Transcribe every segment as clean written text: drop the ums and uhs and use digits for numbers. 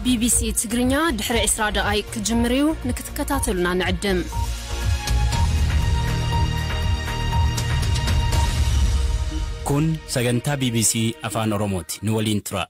BBC تقرنيا دحر إسراء دقائق كجمريو نكتكتاتلنا نعدم كون سجنتا BBC أفان أوروموتي نولين ترا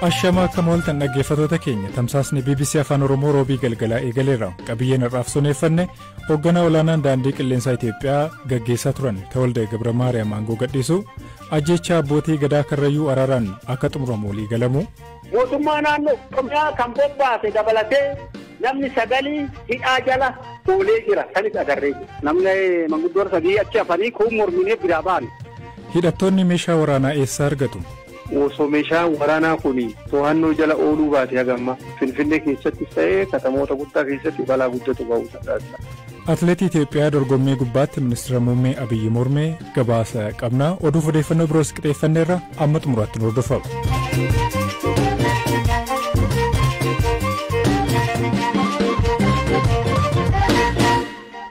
Ashama kamool tan dhaggeeffattoota keenya tamsaasni BBC Afaan Oromoo roobii galgalaa eegaleera qabiyyeen irraaf soneeffanne hoogganaa olaanaan daandii qilleensaa Itoophiyaa gaggeessaa turan Tewolde Gabra Maariyaam aangoo gadhiisu ajjeechaa abbootii gadaa Karrayyuu Araaraan akka xumuramu walii galamu mootummaa naannoo Oromiyaa kan bobbaase dabalatee namni sagalii hidhaa jala oolee jira sanis agarree namni manguddoon sadii achi hafanii kuun morminee biraa ba'an. Hidhattoonni meeshaa waraanaa eessaa argatu? Osoo meeshaan waraanaa kuni to'annoo jala ooluu baate hagamma Finfinnee keessatti ta'ee katamoota guddaa keessatti balaa guddatu ba'uu danda'a. Atileetii Itoophiyaa dorgommii gubbaatti ministeera muummee Abiyyi Mormee gabaasa qabna oduu odeeffannoo biroos qixeeffanneerra amma xumuraatti nu hordofaa.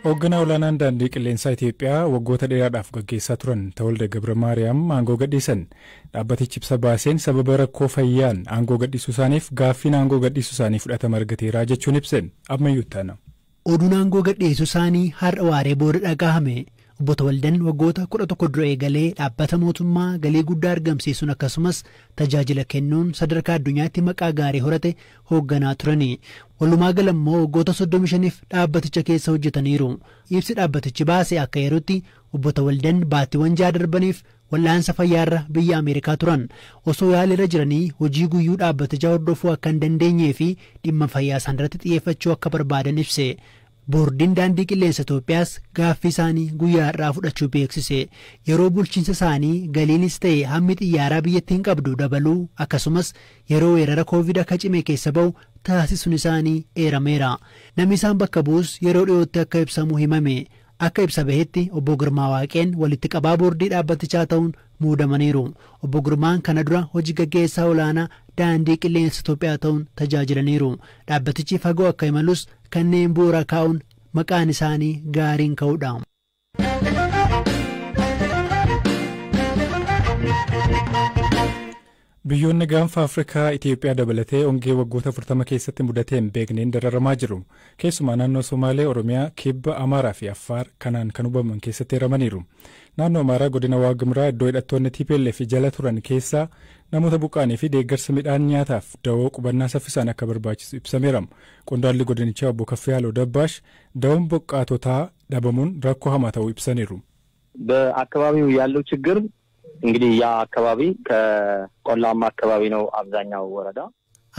Hoogganaa olaanaan daandii qilleensaa Itoophiyaa waggoota dheeraadhaaf gaggeessaa turan Tewolde Gabra Maariyaam aangoo gadhiisan dhaabbatichi ibsa baaseen sababa rakkoo fayyaan aangoo gadhiisuu isaaniif gaaffiin aangoo gadhiisuu isaanii fudhatama argateera jechuun ibsan ammayyuu taana. Oduun aangoo gadhiisuu isaanii har'a waaree booda dhagahame. Obbo Tewolden waggoota 11 dura eegalee dhaabbata mootummaa galii guddaa argamsiisuun akkasumas tajaajila kennuun sadarkaa addunyaatti maqaa gaarii horate hoogganaa turani. Walumaa galammoo waggoota 35f dhaabbaticha keessa hojjetaniiru. Ibsi dhaabbatichi baase akka yerootti Obbo Tewolden baattiiwwan 6 darbaniif wal'aansa fayyaarra biyya Ameerikaa turan. Osoo yaaleera jiranii hojii guyyuu dhaabbaticha hordofuu akka hin dandeenyee fi dhimma fayyaa isaaniirratti xiyyeeffachuu akka barbaadan ibse. Boordiin daandii qilleensa Itoophiyaas gaaffii isaanii guyyaa irraa fudhachuu beeksise. Yeroo bulchiinsa isaanii galiinis ta'e hammi xiyyaaraa biyyattiin qabdu dabaluu akkasumas yeroo weerara Covid akka cimee keessa ba'u taasisuun isaanii eerameera. Namni isaan bakka bu'us yeroo dhiyootti akka ibsamu himame. Akka ibsa bahetti Obbo Girmaa Waaqeen walitti qabaa boordii dhaabbatichaa ta'uun muudamaniiru. Obbo Girmaan kana dura hojii gaggeessaa olaanaa daandii qilleensa Itoophiyaa ta'uun tajaajilaniiru. Dhaabbatichi fagoo akka imalus kanneen bu'uura kaa'uun maqaan isaanii gaariin ka'uudha. Biyyoonni gaanfa Afrikaa Itoophiyaa dabalatee ongee waggoota 40 keessatti mudatee hin beekneen dararamaa jiru. Keessumaa naannoo Somaalee, Oromiyaa, Kibba, Amaaraa fi Affaar kanaan kan hubaman keessatti hiramaniiru. Naannoo Amaaraa godina Waagimraa iddoo hidhattoonni TPLF jala turan keessaa namoota buqqaanii fi deeggarsa midhaan nyaataaf dawoo qubannaa saffisaan akka barbaachisu ibsameera. Qondaalli godinichaa Obbo Kaffiyaaloo Dabbaash dawoon buqqaatotaa dhabamuun rakkoo hamaa ta'uu ibsaniiru. በአካባቢው ያለው ችግር እንግዲህ ያ አካባቢ ከቆላማ አካባቢ ነው አብዛኛው ወረዳ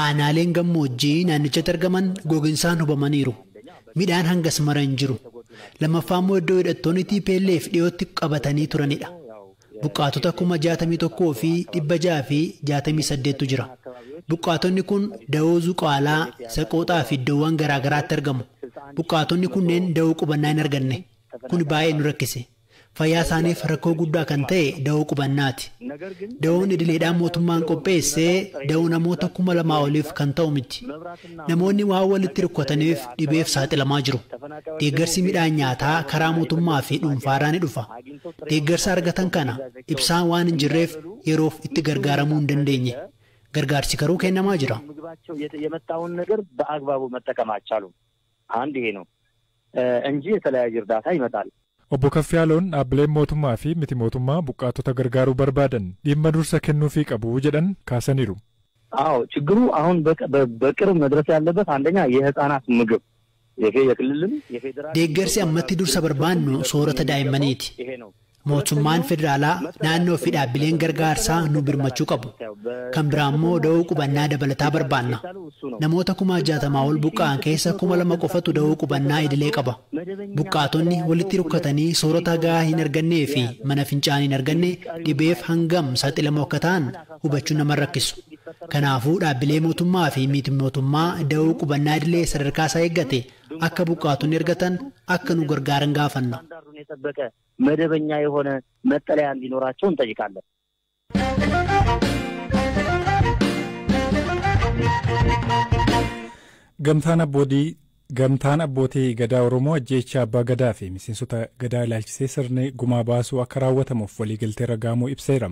aanaaleen gammoojjii naannichatti argaman goginsaan hubamaniiru. Midhaan hangas maran jiru. Lammaffaa immoo iddoo hidhattoonni TPLF dhiyootti qabatanii turanidha. Buqqaatota 61 fi 668 jira. Buqqaatonni kun dawoo zuqaalaa, saqooxaa fi iddoowwan garaagaraatti argamu. Buqqaatonni kunneen dawoo qubannaa hin arganne. Kun baay'ee nu rakkise. Fayyaa isaaniif rakkoo guddaa kan ta'e dawoo qubannaati. Dawoon idileedhaan mootummaan qopheessee dawoo namoota 2,000 oliif kan ta'u miti. Namoonni waan walitti rukkataniif dhibeef saaxilamaa jiru. Deeggarsi midhaan nyaataa karaa mootummaa fi dhuunfaarraa ni dhufa. Deeggarsa argatan kana ibsaan waan hin jirreef yeroof itti gargaaramuu hin dandeenye. Gargaarsi garuu kennamaa jira. የመጣውን ነገር በአግባቡ መጠቀም አልቻሉም። አንድ ይሄ ነው እንጂ የተለያየ እርዳታ ይመጣል። Obbo Kaffiyaaloon dhaabbileen mootummaa fi miti mootummaa buqqaatota gargaaruu barbaadan dhimma dursa kennuufii qabu jedhan kaasaniiru. አዎ ችግሩ አሁን በቅርብ መድረስ ያለበት አንደኛ የህፃናት ምግብ የክልልም የፌደራል deeggarsi ammatti dursa barbaannu soorata daa'immaniiti. Mootummaan federaalaa naannoo fi dhaabbileen gargaarsaa nu birmachuu qabu. Kan biraa immoo dawoo qubannaa dabalataa barbaanna. Namoota 60,000 ol buqqa'an keessa 2,000 qofatu dawoo qubannaa idilee qaba. Buqqaatonni walitti rukkatanii soorata gahaa hin argannee fi mana fincaan hin arganne dhibeef hangam saaxilamoo akka ta'an hubachuun nama rakkisu. Kanaafuu dhaabbilee mootummaa fi miti mootummaa dawoo qubannaa idilee sadarkaa isaa eeggate akka buqqaatonni argatan akka nu gargaaran gaafanna. መደበኛ የሆነ መጠለያ እንዲኖራቸው እንጠይቃለን። Gamtaan abboodii Gamtaan abbootii gadaa Oromoo ajjeechaa abbaa gadaa fi miseensota gadaa ilaalchisee sirni gumaa baasuu akka raawwatamuuf waliigaltee ragaamuu ibseera.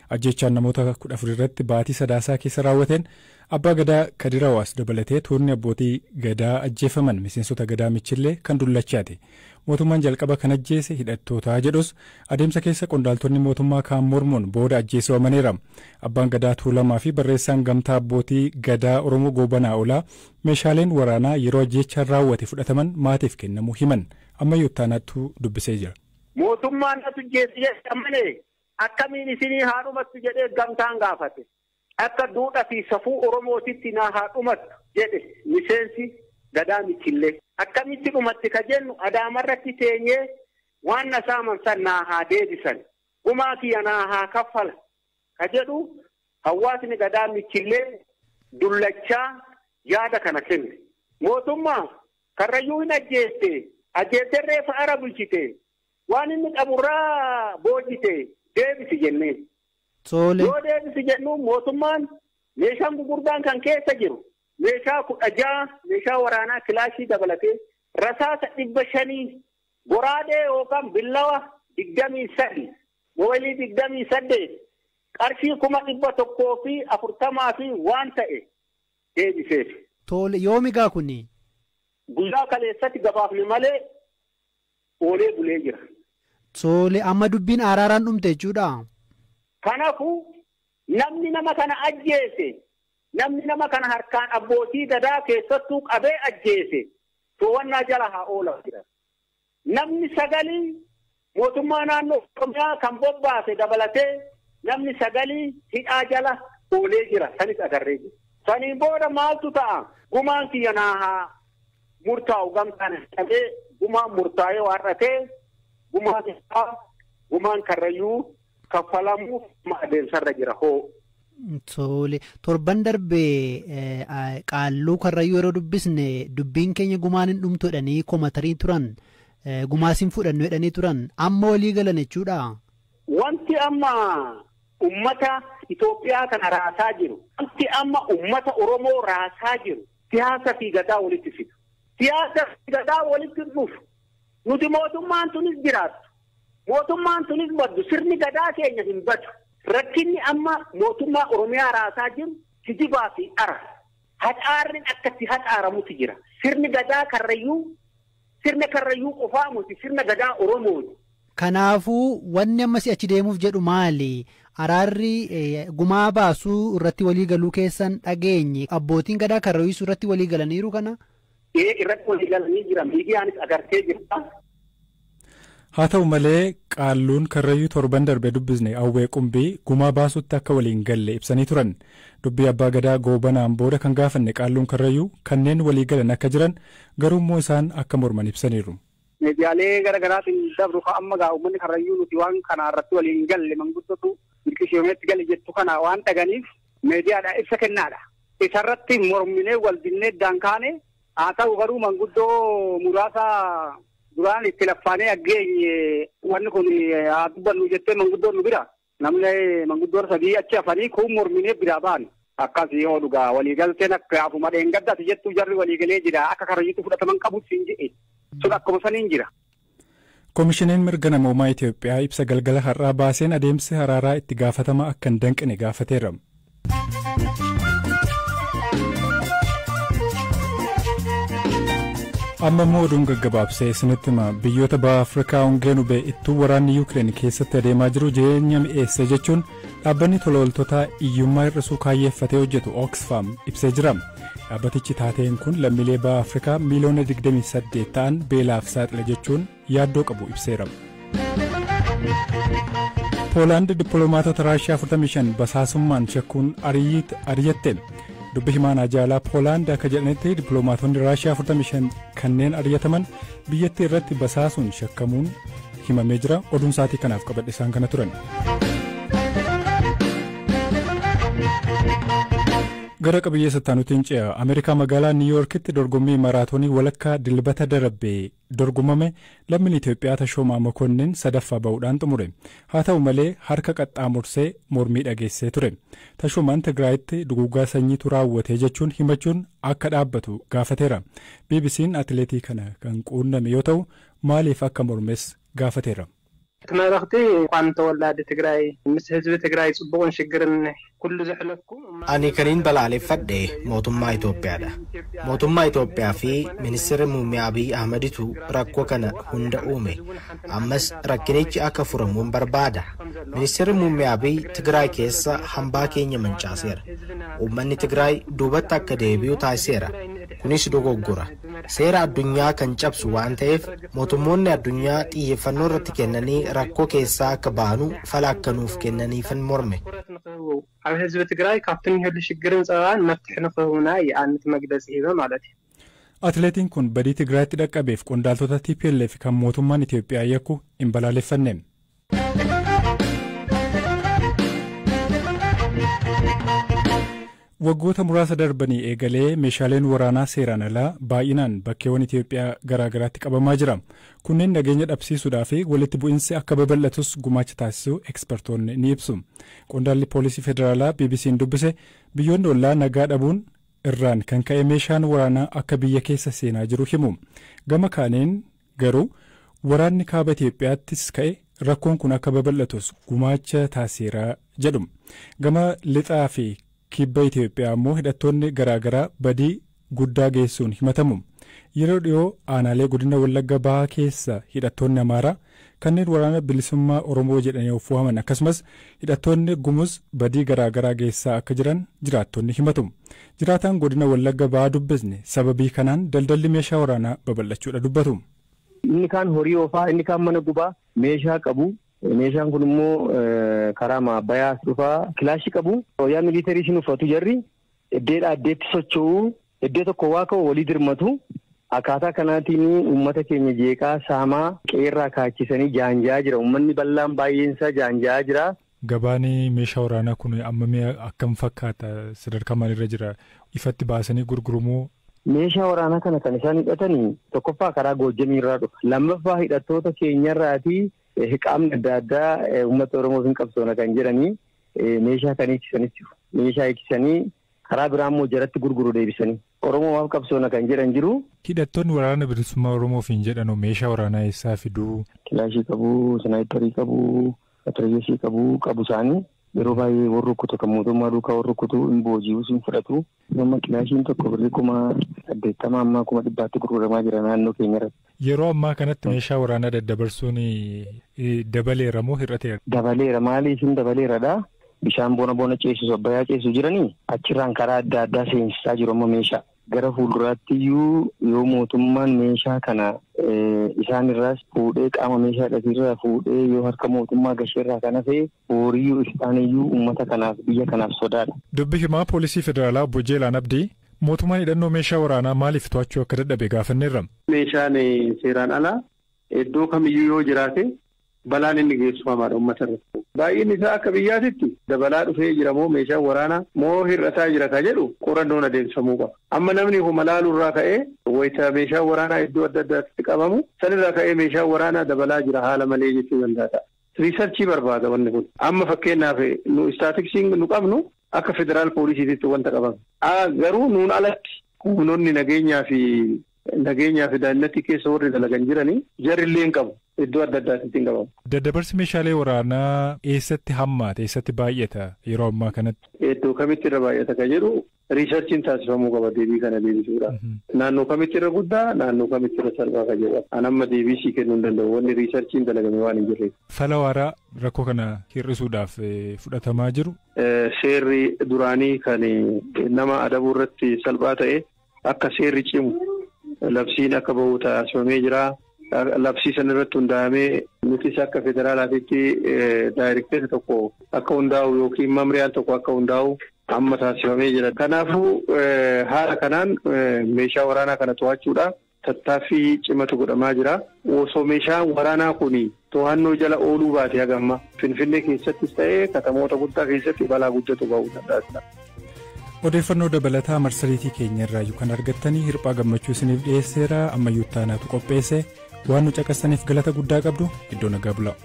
Ajjeechaan namoota 14 irratti baatii sadaasaa keessa raawwateen abbaa gadaa Kadir Hawaas dabalatee tuurni abbootii gadaa ajjeefaman miseensota gadaa michillee kan dullachaate. Mootummaan jalqaba kan ajjeese hidhattootaa jedhus adeemsa keessa qondaaltonni mootummaa kaan mormuun booda ajjeesuu amaneera. Abbaan gadaa Tuulamaa fi barreessaan gamtaa abbootii gadaa Oromoo Goobanaa Olaa meeshaaleen waraanaa yeroo ajjeechaan raawwate fudhataman maatiif kennamuu himan. Ammayyuu ittaanaattuu dubbisee jira. Mootummaan ajjeesee amane akkamiin isinii haadhumattu jedhee gamtaan gaafate. Akka duudhaa fi safuu Oromootitti naa haadhumattu jedhe miseensi gadaa michillee. Akkamitti dhumatti ka jennu Adaamarratti teenyee waan na saaman san naa haa deebisan. Gumaa kiyya naa haa kaffala ka jedhu hawaasni gadaa michillee dullachaa yaada kana kenne. Mootummaa karrayyuu hin ajjeeste reefa ara bulchite waan inni qaburraa boojite deebisi jenneen. Yoo deebisi jennu mootummaan meeshaan gurguddaan kan keessa jiru. Meeshaa 16 meeshaa waraanaa kilaashii dabalatee rasaasa 500 goraadee yookaan billawa 23 mobaylii 28 qarshii 140 fi waan ta'e deebiseef. Tole yoomigaa kuni guyyaa kaleessatti gabaafne malee oolee bulee jira. Tole amma dubbiin araaraan dhumte jechuudha. Kanaafuu namni nama kana ajjeese. Namni nama kana harkaan abbootii gadaa keessattuu qabee ajjeese to'annaa jala haa oolan. Namni sagalii mootummaa naannoo Oromiyaa kan bobbaase dabalatee namni sagalii hidhaa jala oolee jira. Sanis agarree jira. Saniin booda maaltu ta'a? Gumaan kiyya naa haa murtaa'u gamtaan qabee gumaan murtaa'ee waarratee gumaan karrayyuu kaffalamuuf adeemsarra jira hoo. Tole torban darbee qaalluu karrayyuu yeroo dubbisne dubbiin keenya gumaan hin dhumtu jedhanii komatarii turan gumaasiin fudhannu jedhanii turan amma walii galan jechuudha. Wanti amma ummata Itoophiyaa kana raasaa jiru wanti amma ummata Oromoo raasaa jiru siyaasa fi gadaa walitti fidu. Siyaasa fi gadaa walitti dhufu nuti mootummaan tunis jiraattu mootummaan tunis baddu sirni gadaa keenya hin badu. Rakkinni amma mootummaa Oromiyaa raasaa jiru kijibaa fi ara. Haxaarri akkatti haxaaramutu jira. Sirni gadaa sirna karrayyuu qofaa muti sirna gadaa Oromooti. Kanaafuu wanni ammas achi deemuuf jedhu maali? Araarri gumaa baasuu irratti walii galuu keessan dhageenye abbootiin gadaa karrayyuu irratti walii galaniiru kana? Irratti walii galanii jira. Miidiyaanis agartee jirta. Haa ta'u malee qaalluun karrayyuu torban darbee dubbisne Awwee Qumbii gumaa baasuutti akka waliin galle ibsanii turan. Dubbii abbaa gadaa Goobanaan booda kan gaafanne qaalluun karrayyuu kanneen walii galan akka jiran garuu immoo isaan akka morman ibsaniiru. Miidiyaalee garaagaraatiin dabru amma gaa uummanni karrayyuu nuti waan kana irratti waliin galle manguddootu milkishoomeetti gale jettu kana waan dhaganiif miidiyaadhaa ibsa kennaadha. Isarratti morminee waldinnee daankaane haa ta'u garuu manguddoo muraasa duraan itti laffaanee aggeenye wanni kun haa dubbannu jettee manguddoon nu bira namni manguddoon sadii achi hafanii kun morminee biraa ba'an akkasii yoo dhugaa waliigalteen akka afuma dheengaddaati jettuu jarri waliigalee jira akka karrayyuutti fudhataman qabu siin jedhe sun akkuma saniin jira. Koomishiniin mirga namoomaa Itoophiyaa ibsa galgala har'aa baaseen adeemsi araaraa itti gaafatama akka hin danqine gaafateera. Amma immoo oduun gaggabaabsee isinitti hima biyyoota baha Afrikaa hongeen hubee ittuu waraanni Yuukireen keessatti adeemaa jiru jireenya mi'eesse jechuun dhaabbanni tola ooltotaa hiyyummaa hir'isuu kaayyeeffatee hojjetu Oxfam ibsee jira. Dhaabbatichi taateen kun lammiilee baha Afrikaa miiliyoona 28 ta'an beelaaf saaxile jechuun yaaddoo qabu ibseera. Poolaand dippiloomaatota Raashiyaa 45 basaasummaan shakkuun ariyatte. Dubbi himaan ajaalaa Poolaand akka jedhanitti dippiloomaatonni Raashiyaa 45 kanneen ariyataman biyyattii irratti basaasuun shakkamuun himamee jira. Oduun saatii kanaaf qabadhe isaan kana turan. Gara qabiyyee sattaanutiin ce'a Ameerikaa magaalaa Niiwuyoorkitti dorgommii maraatoonii walakkaa dilbata darbee dorgomame lammiin Itoophiyaa Tashoomaa Mokonnin sadaffaa ba'uudhaan xumure. Haa ta'u malee harka qaxxaamursee mormii dhageessee ture. Tashoomaan Tigraayitti duguuggaa sanyiitu raawwate jechuun himachuun akka dhaabbatu gaafateera. BBC'n atileetii kana kan quunname yoo ta'u maaliif akka mormes gaafateera. ተመረኽቲ እንኳን ተወላዲ ትግራይ ምስ ህዝቢ ትግራይ ጽቡቕን ሽግርን ኩሉ ዝሕለፍኩ ani kaniin balaaleffadhe mootummaa Itoophiyaadha. Mootummaa Itoophiyaa fi ministeerri muummee Abiy Ahmeditu rakkoo kana hunda uume. Ammas rakkinichi akka furamuun barbaada. Ministeerri muummee Abiy Tigraay keessa hambaa keenya mancaaseera. Uummanni Tigraay duubatti akka deebi'u taasiseera. Kunis dogoggora. Seera addunyaa kan cabsu waan ta'eef mootummoonni addunyaa xiyyeeffannoo irratti kennanii rakkoo keessaa akka baanu fala akka nuuf kennaniifan morme. ኣብ ህዝቢ ትግራይ ካብትን ይህሉ ሽግርን ጸባን መፍትሕ ንኽህቡና የአንት መግለጽ ሂበ ማለት እዩ። Atileetiin kun badii Tigraayitti dhaqqabeef qondaaltota TPLF kan mootummaan Itoophiyaa yakku hin balaaleffanne. Waggoota muraasa darbanii eegalee meeshaaleen waraanaa seeraan alaa baay'inaan bakkeewwan Itoophiyaa garaagaraatti qabamaa jira. Kunneen nageenya dhabsiisuudhaa fi walitti bu'insi akka babal'atus gumaacha taasisuu ekspertoonni ni ibsu. Qondaalli poolisii federaalaa BBC'n dubbise biyyoonni ollaa nagaa dhabuun irraan kan ka'e meeshaan waraanaa akka biyya keessa seenaa jiru himu. Gama kaaniin garuu waraanni kaaba Itoophiyaattis ka'e rakkoon kun akka babal'atus gumaacha taasiseera jedhu. Gama lixaa fi kibba Itoophiyaa immoo hidhattoonni garaagaraa badii guddaa geessuun himatamu. Yeroo dhiyoo aanaalee godina Wallagga Bahaa keessa hidhattoonni Amaaraa kanneen waraana bilisummaa Oromoo jedhanii of waaman akkasumas hidhattoonni Gumuz badii garaagaraa geessaa akka jiran jiraattonni himatu. Jiraataan godina Wallagga Bahaa dubbisne sababii kanaan daldalli meeshaa waraanaa babal'achuudha dubbatu. Inni kaan horii oofaa, inni kaan mana gubaa meeshaa qabu. Meeshaan kun immoo karaa maabbayaa dhufaa kilaashii qabu. Yaa miliitarii isin uffatu jarri iddeedhaa iddeetti socho'uu iddoo tokko waa ka'u walii dirmatu. Akkaataa kanaatiin uummata keenya jeeqaa saamaa qeerraa kaachisanii jaanjaa jira. Uummanni bal'aan baay'eensaa jaanjaa jira. Gabaan meeshaa waraanaa kun ammamii akkam fakkaata? Sadarkaa maalirra jira? Ifatti baasanii gurguramoo? Meeshaa waraanaa kana kan isaan hidhatanii tokkoffaa karaa Goojjamii irraa dhufa. Lammaffaa hidhattoota keenyarraatii qaamni adda addaa uummata Oromoo hin qabsoona kan jedhanii meeshaa kan eegsisanii jiru. Meeshaa eegsisanii karaa biraa immoo jaratti gurguru deebisanii. Oromoo waan qabsoona kan jedhan jiru. Hidhattoonni waraana bilisummaa Oromoof hin jedhanu meeshaa waraanaa eessaa fiduu? Kilaashii qabu, sanaayiparii qabu, matariyesii qabu isaanii. Yeroo baay'ee warri rukkutu kan mootummaa duukaa warri rukkutu hin booji'uu hin fudhatu. Amma kilaashiin tokko birrii 80 amma 100tti gurguramaa jira naannoo keenyarratti. Yeroo ammaa kanatti meeshaa waraanaa daddabarsuun dabaleera moo hir'ateera? Dabaleera maaliif hin dabaleeradha? Bishaan bona ceesisu abbayyaa ceesisu jiranii achirraan karaa adda addaa seensisaa jiru amma meeshaa. Gara fuulduraatti iyyuu yoo mootummaan meeshaa kana isaanirraas fuudhee qaama meeshaa dhasiirraa fuudhee yoo harka mootummaa gasheerraa kana ta'e horii isaaniyyuu uummata kanaaf biyya kanaaf sodaadha. Dubbi himaa poolisii federaalaa Obbo Jeelaan Abdii mootummaan hidhannoo meeshaa waraanaa maaliif to'achuu akka dadhabe gaafanneerra. Meeshaan seeraan alaa iddoo kamiyyuu yoo jiraate balaan inni geessu hamaadha uummata irratti. Baay'inni isaa akka biyyaatitti dabalaa dhufee jira moo meeshaan waraanaa moo hir'ataa jira ka jedhu qorannoon adeemsifamuu qaba. Amma namni homa laalurraa ka'ee wayita meeshaan waraanaa iddoo adda addaatti qabamu sanirraa ka'ee meeshaan waraanaa dabalaa jira haala malee jechuu danda'a. Riisarchii barbaada wanni kun. Amma fakkeenyaaf nu istaatiksiin nu qabnu akka federaal poolisiititti wanta qabamu. Garuu nuun alatti humnoonni nageenyaa fi daannatti keessa warri dalagan jiranii jarrillee hin qabu. Iddoo adda addaatti hin qabamu. Daddabarsi meeshaalee waraanaa eessatti hammaata? Eessatti baay'ata yeroo ammaa kanatti? Iddoo kamitti irra baay'ata ka jedhu riisarchiin taasifamuu qaba deebii kana deebisuudha. Naannoo kamitti irra guddaa, naannoo kamitti irra salphaa ka jedhu. An amma deebii sii kennuu hin danda'u wanni riisarchiin dalagame waan hin jirreef. Fala waaraa rakkoo kana hir'isuudhaaf fudhatamaa jiru? Seerri duraanii kan nama adabuu irratti salphaa ta'e akka seerri cimu labsiin akka bahu taasifamee jira. Labsii san irratti hundaa'amee nutis akka federaalaatitti daayirekteerri tokko akka hundaa'u yookiin mamriyaan tokko akka hundaa'u amma taasifamee jira. Kanaafuu haala kanaan meeshaa waraanaa kana to'achuudhaaf tattaaffii cimatu godhamaa jira. Osoo meeshaan waraanaa kun to'annoo jala ooluu baate hagamma Finfinnee keessattis ta'ee katamoota guddaa keessatti balaa guddatu ba'uu danda'a. Odeeffannoo dabalataa marsariitii keenya irraa kan argattanii hirphaa gammachuu isiniif dhiyeesseera ammayyuu taanaatu qopheesse waan nu caqasaniif galata guddaa qabdu iddoo nagaa bulaa.